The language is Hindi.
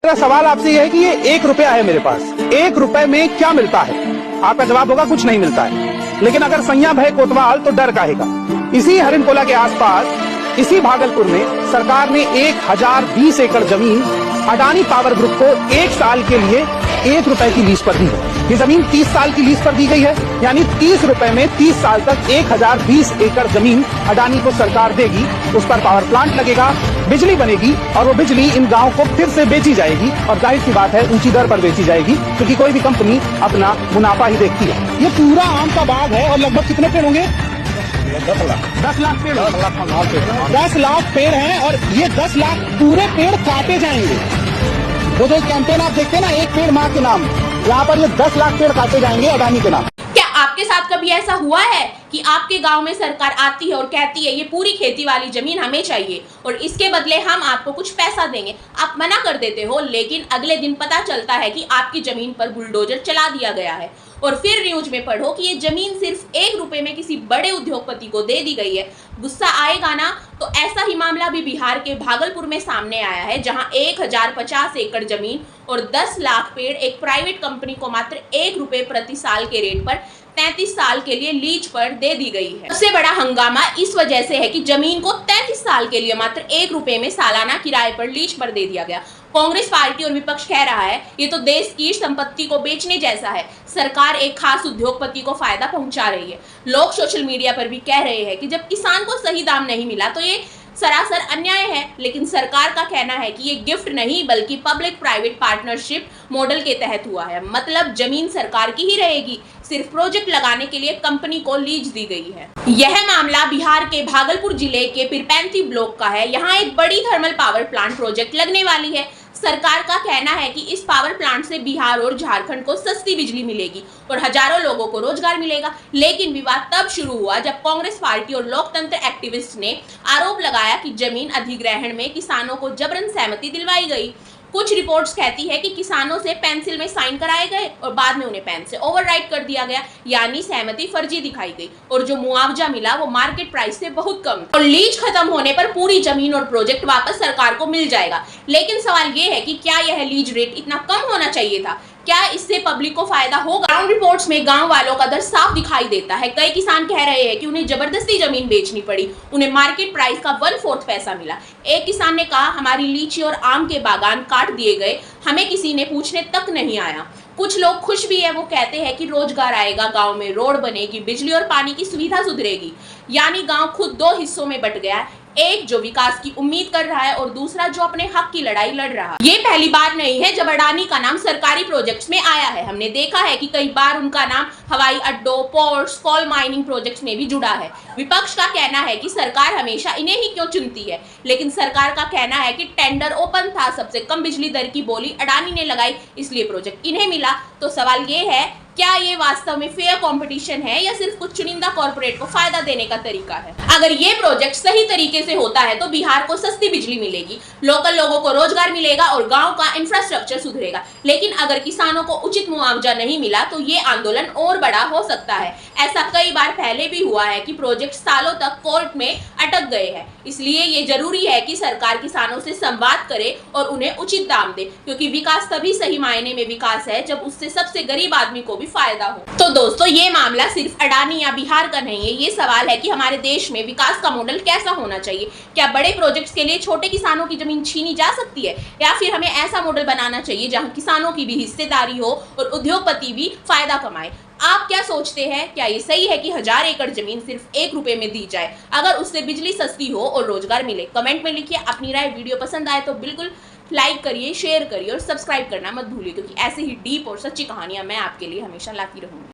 मेरा सवाल आपसे यह है कि ये 1 रुपया है मेरे पास, 1 रुपए में क्या मिलता है? आपका जवाब होगा कुछ नहीं मिलता है। लेकिन अगर सैया भय कोतवाल तो डर काहेगा। इसी हरिमकोला के आसपास, इसी भागलपुर में सरकार ने 1020 एकड़ जमीन अडानी पावर ग्रुप को 1 साल के लिए 1 रुपए की लीज पर दी है। ये जमीन 30 साल की लीज पर दी गई है, यानी 30 रुपए में 30 साल तक 1020 एकड़ जमीन अडानी को सरकार देगी। उस पर पावर प्लांट लगेगा, बिजली बनेगी और वो बिजली इन गांव को फिर से बेची जाएगी। और जाहिर सी बात है ऊंची दर पर बेची जाएगी, क्योंकि कोई भी कंपनी अपना मुनाफा ही देखती है। ये पूरा आम का बाग है और लगभग कितने पेड़ होंगे? 10 लाख पेड़, 10 लाख पेड़ हैं और ये 10 लाख पूरे पेड़ काटे जाएंगे। वो जो कैंपेन आप देखते हैं ना, एक पेड़ माँ के नाम, यहाँ पर ये 10 लाख पेड़ काटे जाएंगे अडानी के नाम। क्या आपके साथ कभी ऐसा हुआ है कि आपके गांव में सरकार आती है और कहती है ये पूरी खेती वाली जमीन हमें चाहिए और इसके बदले हम आपको कुछ पैसा देंगे, आप मना कर देते हो, लेकिन अगले दिन पता चलता है कि आपकी जमीन पर बुलडोजर चला दिया गया है और फिर न्यूज में पढ़ो कि ये जमीन सिर्फ 1 रुपए में किसी बड़े उद्योगपति को दे दी गई है। गुस्सा आएगा ना? तो ऐसा ही मामला भी बिहार के भागलपुर में सामने आया है, जहां 1050 एकड़ जमीन और 10 लाख पेड़ एक प्राइवेट कंपनी को मात्र 1 रुपए प्रति साल के रेट पर 33 साल के लिए लीज पर दे दी गई है। सबसे बड़ा हंगामा इस वजह से है कि जमीन को 33 साल के लिए मात्र 1 रुपए में सालाना किराए पर लीज पर दे दिया गया। कांग्रेस पार्टी और विपक्ष कह रहा है ये तो देश की संपत्ति को बेचने जैसा है, सरकार एक खास उद्योगपति को फायदा पहुंचा रही है। लोग सोशल मीडिया पर भी कह रहे हैं कि जब किसान को सही दाम नहीं मिला तो ये सरासर अन्याय है, लेकिन सरकार का कहना है कि ये गिफ्ट नहीं बल्कि पब्लिक प्राइवेट पार्टनरशिप मॉडल के तहत हुआ है। मतलब जमीन सरकार की ही रहेगी, सिर्फ प्रोजेक्ट लगाने के लिए कंपनी को लीज दी गई है। यह मामला बिहार के भागलपुर जिले के पीरपैंती ब्लॉक का है। यहाँ एक बड़ी थर्मल पावर प्लांट प्रोजेक्ट लगने वाली है। सरकार का कहना है कि इस पावर प्लांट से बिहार और झारखंड को सस्ती बिजली मिलेगी और हजारों लोगों को रोजगार मिलेगा। लेकिन विवाद तब शुरू हुआ जब कांग्रेस पार्टी और लोकतंत्र एक्टिविस्ट ने आरोप लगाया कि जमीन अधिग्रहण में किसानों को जबरन सहमति दिलवाई गई। कुछ रिपोर्ट्स कहती है कि किसानों से पेंसिल में साइन कराए गए और बाद में उन्हें पेन से ओवरराइट कर दिया गया, यानी सहमति फर्जी दिखाई गई और जो मुआवजा मिला वो मार्केट प्राइस से बहुत कम और लीज खत्म होने पर पूरी जमीन और प्रोजेक्ट वापस सरकार को मिल जाएगा। लेकिन सवाल ये है कि क्या यह लीज रेट इतना कम होना चाहिए था? क्या इससे पब्लिक को फायदा होगा? ग्राउंड रिपोर्ट्स में गांव वालों का दर्द साफ दिखाई देता है। कई किसान कह रहे हैं कि उन्हें जबरदस्ती जमीन बेचनी पड़ी, उन्हें मार्केट प्राइस का 1/4 पैसा मिला। एक किसान ने कहा हमारी लीची और आम के बागान काट दिए गए, हमें किसी ने पूछने तक नहीं आया। कुछ लोग खुश भी है, वो कहते हैं कि रोजगार आएगा, गांव में रोड बनेगी, बिजली और पानी की सुविधा सुधरेगी। यानी गांव खुद 2 हिस्सों में बट गया, एक जो विकास की उम्मीद कर रहा है और दूसरा जो अपने हक की लड़ाई लड़ रहा है। ये पहली बार नहीं है जब अडानी का नाम सरकारी प्रोजेक्ट्स में आया है। हमने देखा है कि कई बार उनका नाम हवाई अड्डों, पोर्ट्स, कोल माइनिंग प्रोजेक्ट्स में भी जुड़ा है। विपक्ष का कहना है कि सरकार हमेशा इन्हें ही क्यों चुनती है, लेकिन सरकार का कहना है कि टेंडर ओपन था, सबसे कम बिजली दर की बोली अडानी ने लगाई, इसलिए प्रोजेक्ट इन्हें मिला। तो सवाल ये है, क्या ये वास्तव में फेयर कंपटीशन है या सिर्फ कुछ चुनिंदा कॉर्पोरेट को फायदा देने का तरीका है? अगर ये प्रोजेक्ट सही तरीके से होता है तो बिहार को सस्ती बिजली मिलेगी, लोकल लोगों को रोजगार मिलेगा और गांव का इंफ्रास्ट्रक्चर सुधरेगा। लेकिन अगर किसानों को उचित मुआवजा नहीं मिला तो ये आंदोलन और बड़ा हो सकता है। ऐसा कई बार पहले भी हुआ है कि प्रोजेक्ट सालों तक कोर्ट में अटक गए हैं। इसलिए ये जरूरी है कि सरकार किसानों से संवाद करे और उन्हें उचित दाम दे, क्योंकि विकास तभी सही मायने में विकास है जब उससे सबसे गरीब आदमी को भी फायदा हो। तो दोस्तों, ये मामला सिर्फ अडानी या बिहार का नहीं है। ये सवाल है कि हमारे देश में विकास का मॉडल कैसा होना चाहिए। क्या बड़े प्रोजेक्ट्स के लिए छोटे किसानों की जमीन छीनी जा सकती है, या फिर हमें ऐसा मॉडल बनाना चाहिए जहां किसानों की भी हिस्सेदारी हो और उद्योगपति भी फायदा कमाए? आप क्या सोचते हैं? क्या ये सही है कि 1000 एकड़ जमीन सिर्फ 1 रुपए में दी जाए अगर उससे बिजली सस्ती हो और रोजगार मिले? कमेंट में लिखिए अपनी राय। वीडियो पसंद आए तो बिल्कुल लाइक करिए, शेयर करिए और सब्सक्राइब करना मत भूलिए, क्योंकि ऐसे ही डीप और सच्ची कहानियां मैं आपके लिए हमेशा लाती रहूंगी।